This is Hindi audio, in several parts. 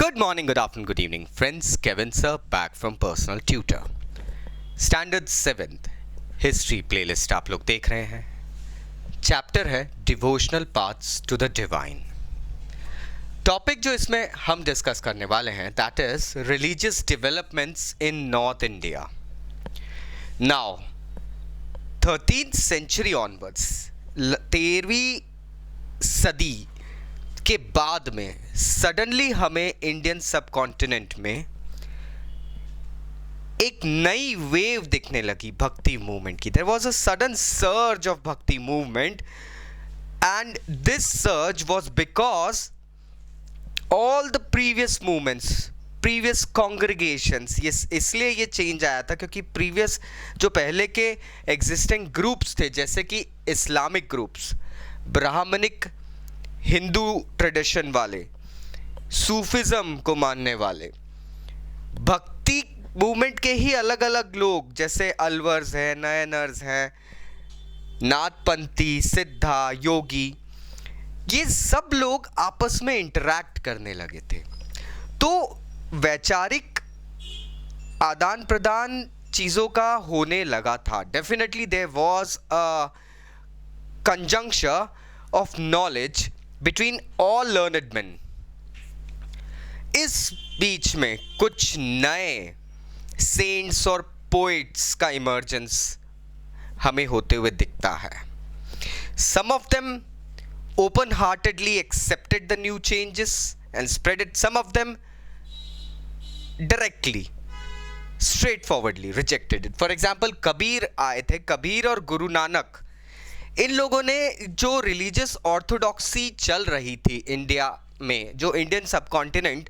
Good morning, good afternoon, good evening. Friends, Kevin sir back from Personal Tutor. Standard 7th History playlist आप लोग देख रहे हैं. चैप्टर है devotional paths to the divine. Topic जो इसमें हम डिस्कस करने वाले हैं that is religious developments in North India. Now 13th century onwards, 13वीं सदी के बाद में सडनली हमें इंडियन सब कॉन्टिनेंट में एक नई वेव दिखने लगी भक्ति मूवमेंट की. There was a sudden surge of bhakti movement and this surge was because all the previous movements, previous congregations, ये इसलिए ये चेंज आया था क्योंकि प्रीवियस जो पहले के एग्जिस्टिंग ग्रुप्स थे जैसे कि Islamic groups, Brahmanic Hindu tradition वाले, सूफिज्म को मानने वाले, भक्ति मूवमेंट के ही अलग अलग लोग जैसे अलवर्स हैं, नयनर्स हैं, नाथपंथी, सिद्धा, योगी, ये सब लोग आपस में इंटरैक्ट करने लगे थे. तो वैचारिक आदान प्रदान चीज़ों का होने लगा था. Definitely there was a conjunction of knowledge between all learned men. इस बीच में कुछ नए सेंट्स और पोइट्स का इमर्जेंस हमें होते हुए दिखता है. Some of them open heartedly accepted the new changes and spread it. Some of them directly straight forwardly rejected it. For example Kabir आए थे, कबीर और गुरु नानक, इन लोगों ने जो रिलीजियस ऑर्थोडॉक्सी चल रही थी इंडिया में, जो Indian subcontinent,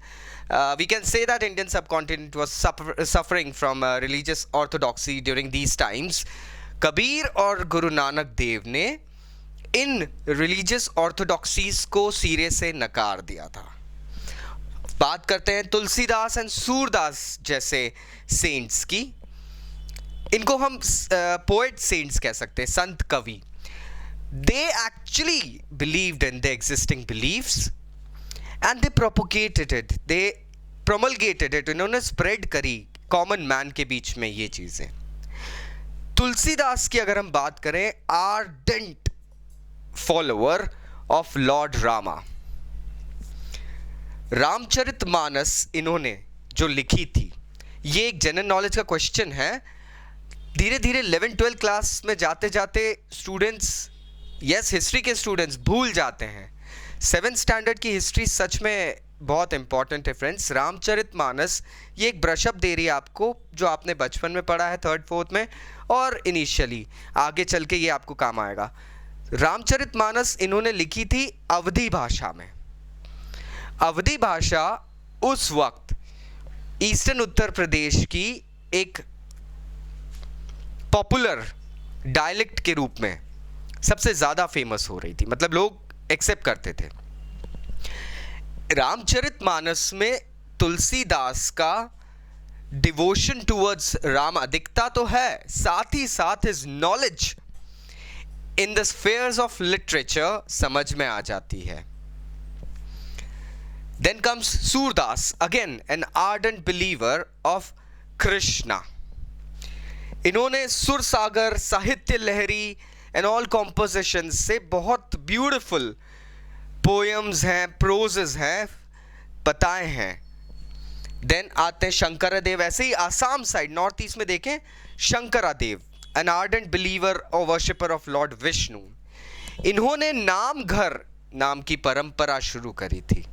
we can say that Indian subcontinent was suffering from religious orthodoxy during these times. Kabir और गुरु नानक देव ने इन रिलीजियस ऑर्थोडॉक्सीज को सिरे से नकार दिया था. बात करते हैं तुलसीदास एंड सूरदास जैसे सेंट्स की. इनको हम पोएट सेंट्स कह सकते हैं, संत कवि. They actually believed in the existing beliefs and they propagated it, they promulgated it. इन्होंने spread करी कॉमन मैन के बीच में ये चीज़ें. तुलसीदास की अगर हम बात करें, ardent follower of Lord Rama. Ramcharitmanas इन्होंने जो लिखी थी, ये एक जनरल नॉलेज का क्वेश्चन है. धीरे धीरे 11-12 क्लास में जाते जाते स्टूडेंट्स, यस हिस्ट्री के स्टूडेंट्स भूल जाते हैं. 7th स्टैंडर्ड की हिस्ट्री सच में बहुत इंपॉर्टेंट है फ्रेंड्स. रामचरितमानस ये एक ब्रशअप दे रही है आपको, जो आपने बचपन में पढ़ा है 3rd 4th में, और इनिशियली आगे चल के ये आपको काम आएगा. रामचरितमानस इन्होंने लिखी थी अवधी भाषा में. अवधी भाषा उस वक्त ईस्टर्न उत्तर प्रदेश की एक पॉपुलर डायलेक्ट के रूप में सबसे ज़्यादा फेमस हो रही थी, मतलब लोग एक्सेप्ट करते थे. रामचरितमानस में तुलसीदास का डिवोशन टुवर्ड्स राम दिखता तो है, साथ ही साथ his knowledge in the spheres of literature समझ में आ जाती है. Then comes Surdas, again an ardent believer of Krishna. इन्होंने सुरसागर, साहित्य लहरी एंड ऑल कॉम्पोजिशन से बहुत ब्यूटिफुल पोएम्स हैं, प्रोजेस हैं, बताए हैं. देन आते हैं शंकरादेव. ऐसे ही आसाम साइड नॉर्थ ईस्ट में देखें, शंकरादेव एन आर्डेंट बिलीवर और वर्शिपर ऑफ लॉर्ड विष्णु. इन्होंने नाम घर नाम की परंपरा शुरू करी थी.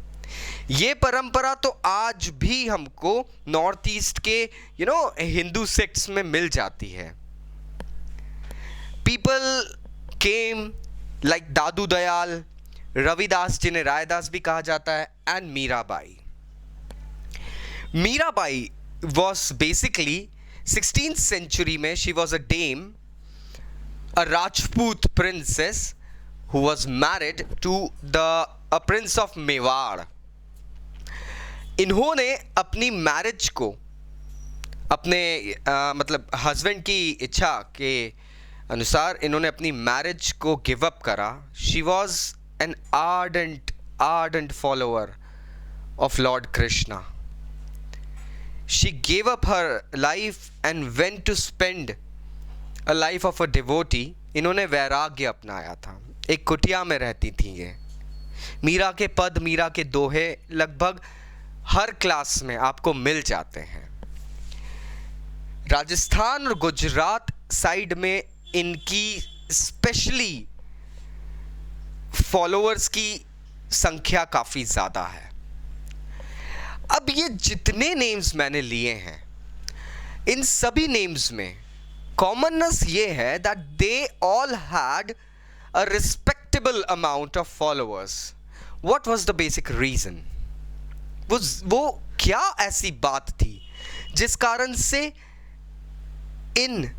ये परंपरा तो आज भी हमको नॉर्थ ईस्ट के हिंदू सेक्ट्स में मिल जाती है. People came like Dadu Dayal, Ravidas जिन्हें रायदास भी कहा जाता है, and Mirabai. Mirabai was basically 16th century में, she was a dame, a Rajput princess who was married to a prince of Mewar. इन्होंने अपनी मैरिज को अपने मतलब हस्बैंड की इच्छा के अनुसार इन्होंने अपनी मैरिज को गिव अप करा. She was an ardent follower of Lord Krishna. She gave up her life and went to spend a life of a devotee. इन्होंने वैराग्य अपनाया था, एक कुटिया में रहती थी ये। मीरा के पद, मीरा के दोहे लगभग हर क्लास में आपको मिल जाते हैं। राजस्थान और गुजरात साइड में इनकी स्पेशली फॉलोअर्स की संख्या काफ़ी ज़्यादा है। अब ये जितने नेम्स मैंने लिए हैं, इन सभी नेम्स में कॉमननेस ये है that they all had a respectable amount of followers. What was the basic reason? वो क्या ऐसी बात थी जिस कारण से इन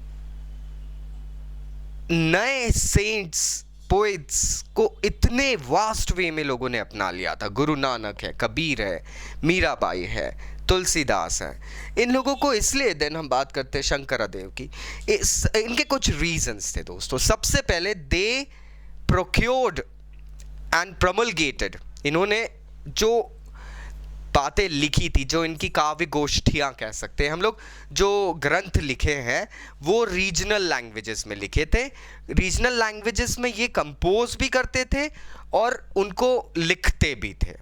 नए सेंट्स, पोइट्स को इतने वास्ट वे में लोगों ने अपना लिया था? गुरु नानक है, कबीर है, मीराबाई है, तुलसीदास है। इन लोगों को इसलिए, देन हम बात करते हैं शंकरादेव की, इनके कुछ रीजंस थे दोस्तों। सबसे पहले दे प्रोक्योर्ड एंड प्रमलगेटेड, इन्होंने जो बातें लिखी थी, जो इनकी काव्य गोष्ठियाँ कह सकते हैं हम लोग, जो ग्रंथ लिखे हैं वो रीजनल लैंग्वेजेस में लिखे थे। रीजनल लैंग्वेजेस में ये कंपोज भी करते थे और उनको लिखते भी थे।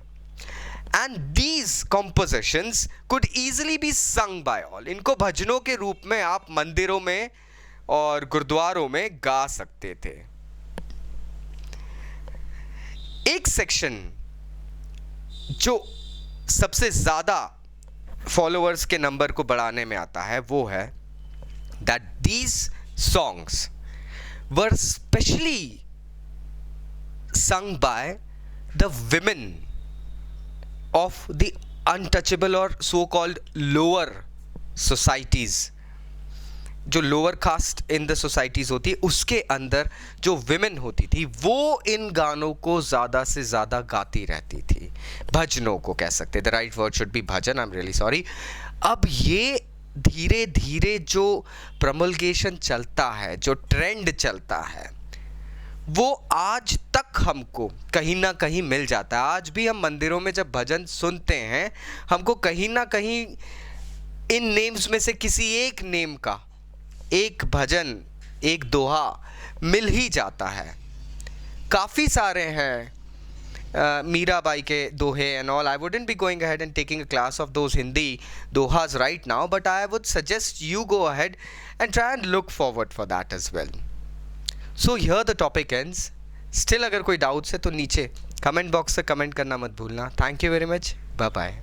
And these compositions could easily B sung by all. इनको भजनों के रूप में आप मंदिरों में और गुरुद्वारों में गा सकते थे। एक सेक्शन जो सबसे ज़्यादा फॉलोअर्स के नंबर को बढ़ाने में आता है वो है that these songs were specially sung by the women of the untouchable or so called lower societies। जो lower caste in the societies होती है उसके अंदर जो विमेन होती थी वो इन गानों को ज़्यादा से ज़्यादा गाती रहती थी। भजनों को कह सकते, the right word should be bhajan, I am really sorry. अब ये धीरे धीरे जो प्रमोलगेशन चलता है, जो ट्रेंड चलता है, वो आज तक हमको कहीं ना कहीं मिल जाता है। आज भी हम मंदिरों में जब भजन सुनते हैं हमको कहीं ना कहीं इन नेम्स में से किसी एक नेम का एक भजन, एक दोहा मिल ही जाता है। काफ़ी सारे हैं मीराबाई के दोहे and all. I wouldn't be going ahead and taking a class of those Hindi dohas right now, but I would suggest you go ahead and try and look forward for that as well. So here the topic ends. Still अगर कोई डाउट्स है तो नीचे कमेंट बॉक्स से कमेंट करना मत भूलना। Thank you very much, bye bye.